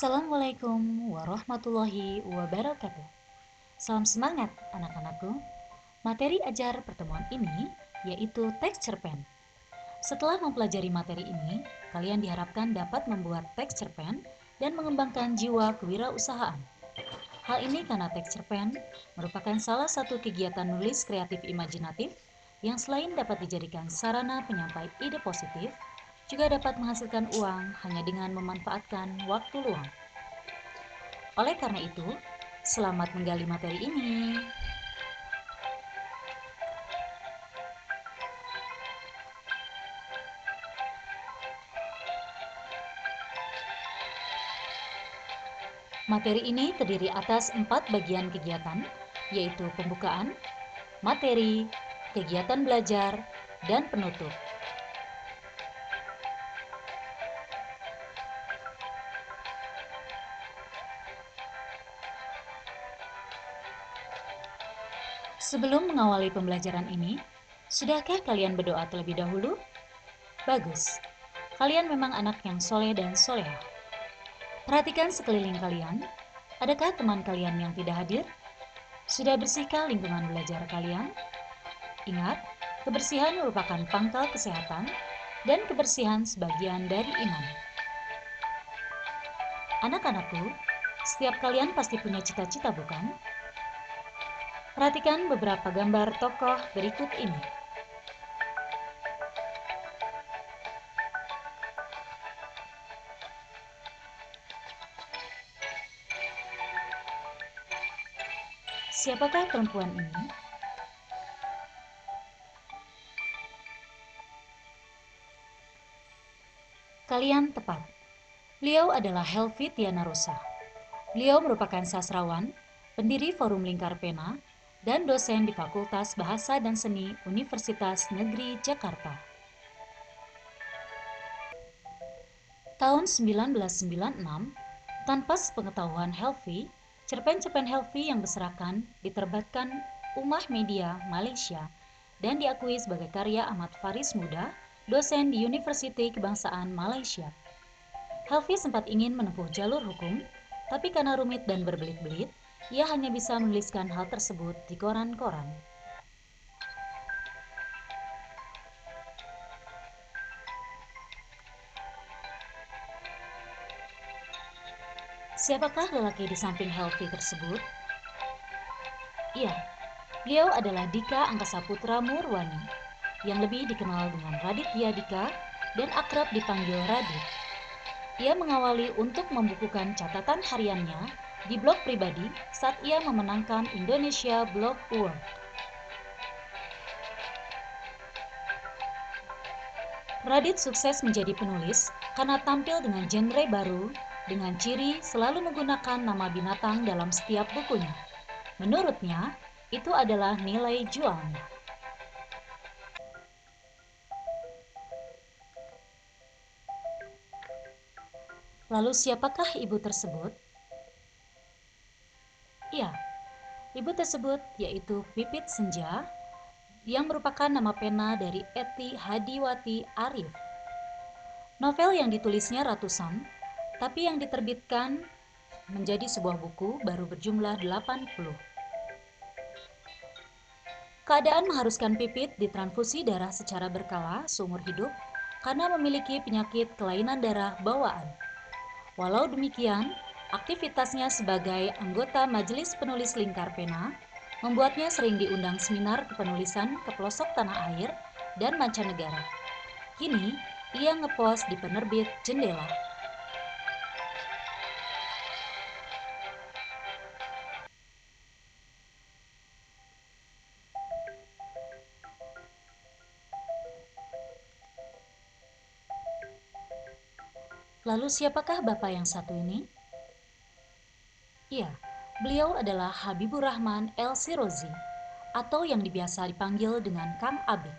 Assalamualaikum warahmatullahi wabarakatuh. Salam semangat anak-anakku. Materi ajar pertemuan ini yaitu teks cerpen. Setelah mempelajari materi ini, kalian diharapkan dapat membuat teks cerpen dan mengembangkan jiwa kewirausahaan. Hal ini karena teks cerpen merupakan salah satu kegiatan nulis kreatif imajinatif yang selain dapat dijadikan sarana penyampai ide positif, juga dapat menghasilkan uang hanya dengan memanfaatkan waktu luang. Oleh karena itu, selamat menggali materi ini. Materi ini terdiri atas 4 bagian kegiatan, yaitu pembukaan, materi, kegiatan belajar, dan penutup. Sebelum mengawali pembelajaran ini, sudahkah kalian berdoa terlebih dahulu? Bagus, kalian memang anak yang soleh dan soleha. Perhatikan sekeliling kalian, adakah teman kalian yang tidak hadir? Sudah bersihkah lingkungan belajar kalian? Ingat, kebersihan merupakan pangkal kesehatan dan kebersihan sebagian dari iman. Anak-anakku, setiap kalian pasti punya cita-cita, bukan? Perhatikan beberapa gambar tokoh berikut ini. Siapakah perempuan ini? Kalian tepat. Beliau adalah Helvi Tiana Rosa. Beliau merupakan sastrawan, pendiri Forum Lingkar Pena, dan dosen di Fakultas Bahasa dan Seni Universitas Negeri Jakarta. Tahun 1996, tanpa sepengetahuan Helvi, cerpen-cerpen Helvi yang berserakan diterbitkan Ummah Media Malaysia dan diakui sebagai karya Ahmad Faris Muda, dosen di Universiti Kebangsaan Malaysia. Helvi sempat ingin menempuh jalur hukum, tapi karena rumit dan berbelit-belit, ia hanya bisa menuliskan hal tersebut di koran-koran. Siapakah lelaki di samping Helvi tersebut? Iya, beliau adalah Dika Angkasa Putra Murwani, yang lebih dikenal dengan Raditya Dika dan akrab dipanggil Radit. Ia mengawali untuk membukukan catatan hariannya di blog pribadi saat ia memenangkan Indonesia Blog Award. Radit sukses menjadi penulis karena tampil dengan genre baru dengan ciri selalu menggunakan nama binatang dalam setiap bukunya. Menurutnya, itu adalah nilai jualnya. Lalu siapakah ibu tersebut? Ya, ibu tersebut yaitu Pipit Senja yang merupakan nama pena dari Eti Hadiwati Arif. Novel yang ditulisnya ratusan, tapi yang diterbitkan menjadi sebuah buku baru berjumlah 80. Keadaan mengharuskan Pipit ditransfusi darah secara berkala seumur hidup karena memiliki penyakit kelainan darah bawaan. Walau demikian, aktivitasnya sebagai anggota Majelis Penulis Lingkar Pena membuatnya sering diundang seminar kepenulisan ke pelosok tanah air dan mancanegara. Kini, ia ngepos di penerbit Jendela. Lalu siapakah bapak yang satu ini? Iya, beliau adalah Habibur Rahman El Sirozi, atau yang biasa dipanggil dengan Kang Abik.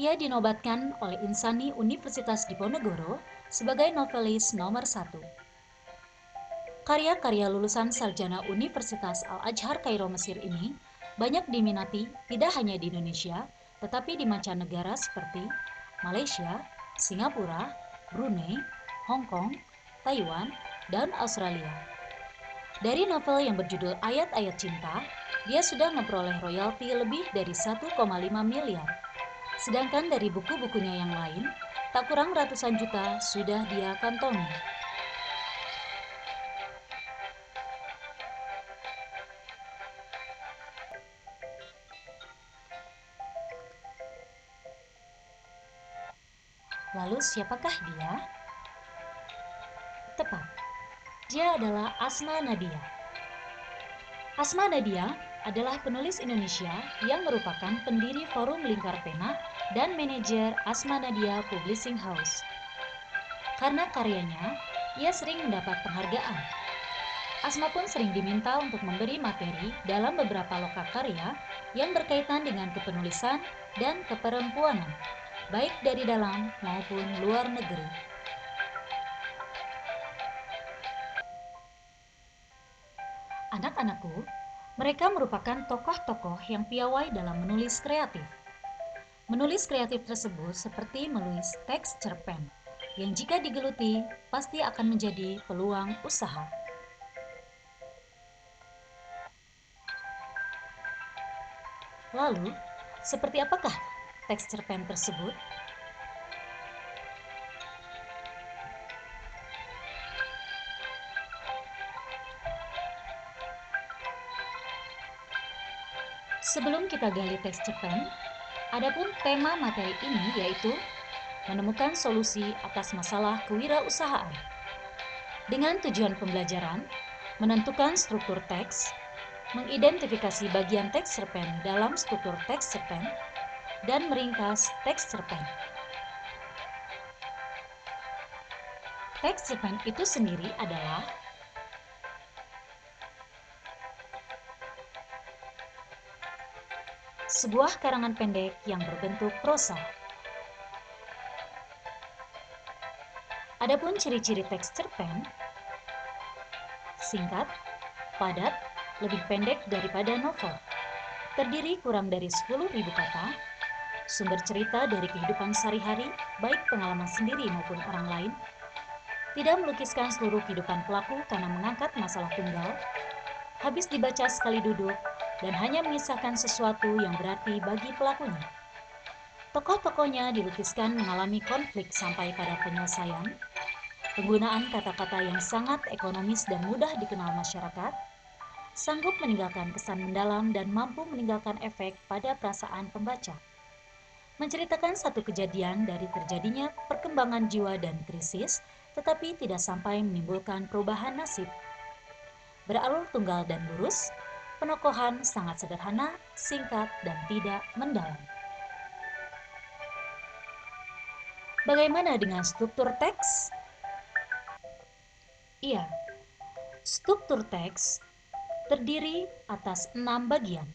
Ia dinobatkan oleh Insani Universitas Diponegoro sebagai novelis nomor 1. Karya-karya lulusan sarjana Universitas Al-Azhar Kairo Mesir ini banyak diminati tidak hanya di Indonesia, tetapi di mancanegara seperti Malaysia, Singapura, Brunei, Hong Kong, Taiwan, dan Australia. Dari novel yang berjudul Ayat-Ayat Cinta, dia sudah memperoleh royalti lebih dari 1,5 miliar. Sedangkan dari buku-bukunya yang lain, tak kurang ratusan juta sudah dia kantongi. Lalu siapakah dia? Tepat, dia adalah Asma Nadia. Asma Nadia adalah penulis Indonesia yang merupakan pendiri Forum Lingkar Pena dan manajer Asma Nadia Publishing House. Karena karyanya, ia sering mendapat penghargaan. Asma pun sering diminta untuk memberi materi dalam beberapa lokakarya yang berkaitan dengan kepenulisan dan keperempuanan, baik dari dalam maupun luar negeri. Anak-anakku, mereka merupakan tokoh-tokoh yang piawai dalam menulis kreatif. Menulis kreatif tersebut seperti menulis teks cerpen, yang jika digeluti pasti akan menjadi peluang usaha. Lalu, seperti apakah teks cerpen tersebut? Sebelum kita gali teks cerpen, adapun tema materi ini yaitu menemukan solusi atas masalah kewirausahaan. Dengan tujuan pembelajaran, menentukan struktur teks, mengidentifikasi bagian teks cerpen dalam struktur teks cerpen, dan meringkas teks cerpen. Teks cerpen itu sendiri adalah sebuah karangan pendek yang berbentuk prosa. Adapun ciri-ciri teks cerpen, singkat, padat, lebih pendek daripada novel, terdiri kurang dari 10.000 kata, sumber cerita dari kehidupan sehari-hari, baik pengalaman sendiri maupun orang lain, tidak melukiskan seluruh kehidupan pelaku karena mengangkat masalah tunggal, habis dibaca sekali duduk, dan hanya mengisahkan sesuatu yang berarti bagi pelakunya. Tokoh-tokohnya dilukiskan mengalami konflik sampai pada penyelesaian, penggunaan kata-kata yang sangat ekonomis dan mudah dikenal masyarakat, sanggup meninggalkan kesan mendalam dan mampu meninggalkan efek pada perasaan pembaca. Menceritakan satu kejadian dari terjadinya perkembangan jiwa dan krisis, tetapi tidak sampai menimbulkan perubahan nasib. Beralur tunggal dan lurus, penokohan sangat sederhana, singkat, dan tidak mendalam. Bagaimana dengan struktur teks? Iya, struktur teks terdiri atas 6 bagian,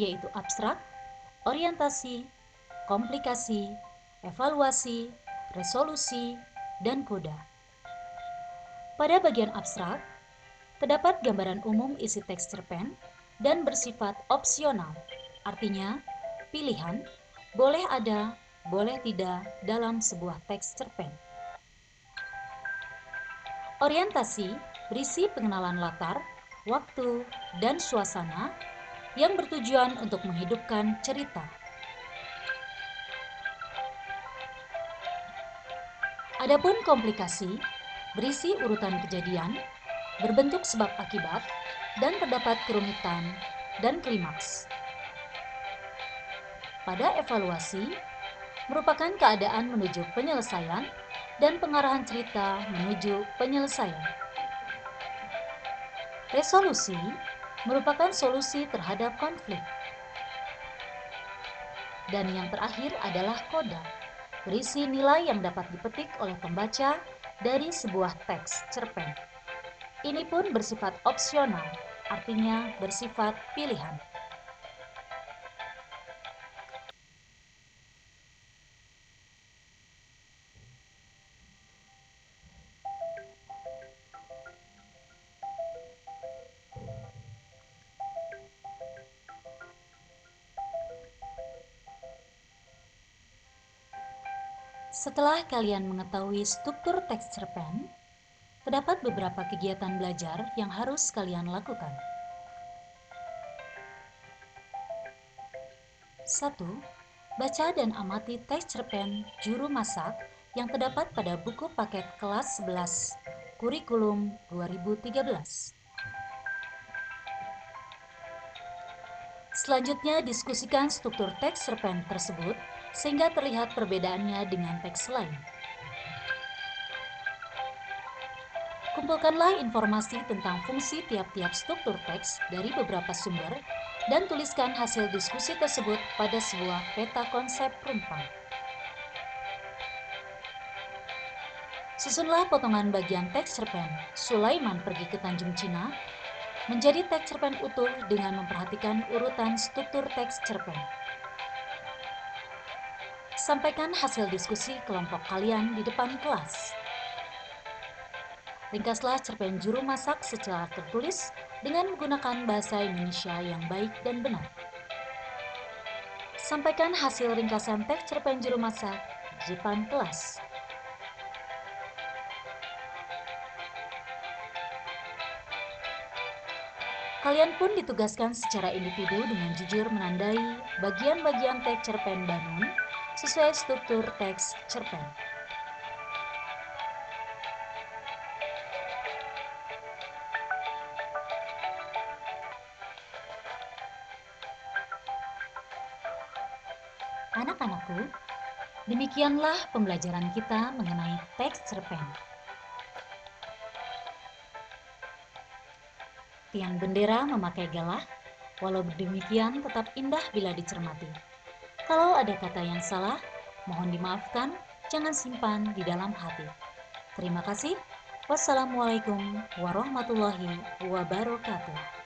yaitu abstrak, orientasi, komplikasi, evaluasi, resolusi, dan koda. Pada bagian abstrak, terdapat gambaran umum isi teks cerpen dan bersifat opsional, artinya pilihan, boleh ada, boleh tidak dalam sebuah teks cerpen. Orientasi berisi pengenalan latar, waktu, dan suasana yang bertujuan untuk menghidupkan cerita. Adapun komplikasi berisi urutan kejadian, berbentuk sebab akibat, dan terdapat kerumitan dan klimaks. Pada evaluasi, merupakan keadaan menuju penyelesaian dan pengarahan cerita menuju penyelesaian. Resolusi merupakan solusi terhadap konflik. Dan yang terakhir adalah koda, berisi nilai yang dapat dipetik oleh pembaca dari sebuah teks cerpen. Ini pun bersifat opsional, artinya bersifat pilihan. Setelah kalian mengetahui struktur teks cerpen, Terdapat beberapa kegiatan belajar yang harus kalian lakukan. 1. Baca dan amati teks cerpen Juru Masak yang terdapat pada buku paket kelas 11 Kurikulum 2013. Selanjutnya, diskusikan struktur teks cerpen tersebut sehingga terlihat perbedaannya dengan teks lain. Kumpulkanlah informasi tentang fungsi tiap-tiap struktur teks dari beberapa sumber dan tuliskan hasil diskusi tersebut pada sebuah peta konsep rumpang. Susunlah potongan bagian teks cerpen Sulaiman Pergi ke Tanjung Cina menjadi teks cerpen utuh dengan memperhatikan urutan struktur teks cerpen. Sampaikan hasil diskusi kelompok kalian di depan kelas. Ringkaslah cerpen Juru Masak secara tertulis dengan menggunakan bahasa Indonesia yang baik dan benar. Sampaikan hasil ringkasan teks cerpen Juru Masak di depan kelas. Kalian pun ditugaskan secara individu dengan jujur menandai bagian-bagian teks cerpen Banun sesuai struktur teks cerpen. Anak-anakku, demikianlah pembelajaran kita mengenai teks cerpen. Tiang bendera memakai galah, walau demikian tetap indah bila dicermati. Kalau ada kata yang salah, mohon dimaafkan, jangan simpan di dalam hati. Terima kasih. Wassalamualaikum warahmatullahi wabarakatuh.